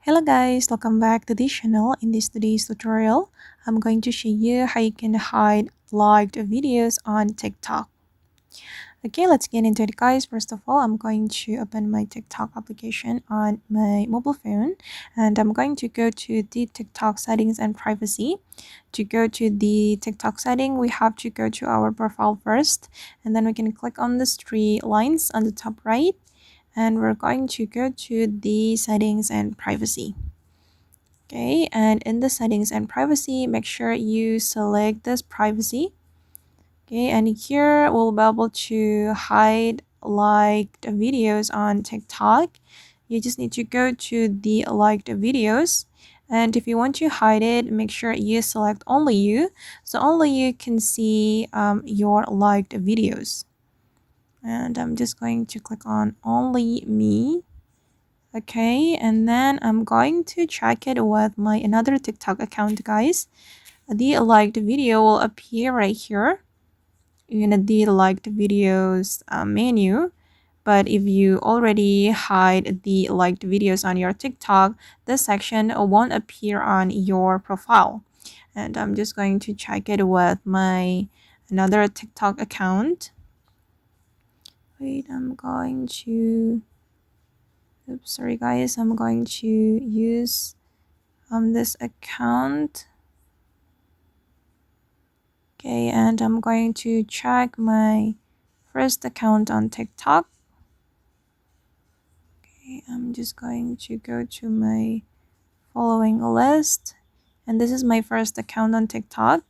Hello guys, welcome back to this channel. In today's tutorial, I'm going to show you how you can hide liked videos on TikTok. Okay, let's get into it guys. First of all, I'm going to open my TikTok application on my mobile phone and I'm going to go to the TikTok settings and privacy. To go to the TikTok setting, we have to go to our profile first and then we can click on the three lines on the top right and we're going to go to the settings and privacy. Okay, and in the settings and privacy, make sure you select this privacy. Okay, and here we'll be able to hide liked videos on TikTok. You just need to go to the liked videos, and if you want to hide it, make sure you select only you, so only you can see your liked videos. And I'm just going to click on only me. Okay, and then I'm going to check it with my another TikTok account, guys. The liked video will appear right here in the liked videos menu. But if you already hide the liked videos on your TikTok, this section won't appear on your profile. And I'm just going to check it with my another TikTok account. Wait, I'm going to oops, sorry guys, I'm going to use this account. Okay, and I'm going to check my first account on TikTok. Okay, I'm just going to go to my following list, and this is my first account on TikTok.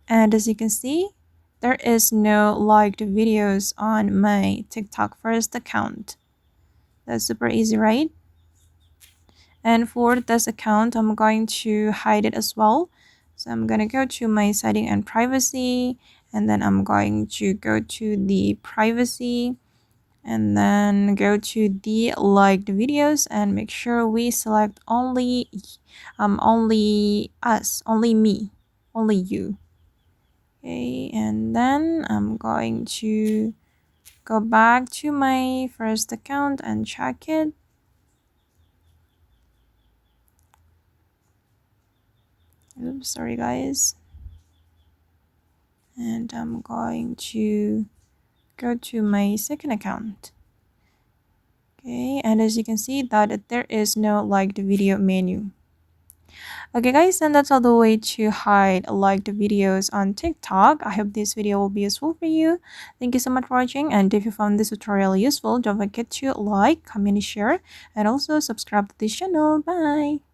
And as you can see, there is no liked videos on my TikTok first account. That's super easy, right? And for this account, I'm going to hide it as well. So I'm going to go to my setting and privacy, and then I'm going to go to the privacy and then go to the liked videos and make sure we select only us, only me, only you. Okay, and then I'm going to go back to my first account and check it. Oops, sorry guys. And I'm going to go to my second account. Okay, and as you can see that there is no liked video menu. Okay guys, and that's all the way to hide liked videos on TikTok. I hope this video will be useful for you. Thank you so much for watching, and if you found this tutorial useful, don't forget to like, comment, share, and also subscribe to this channel. Bye!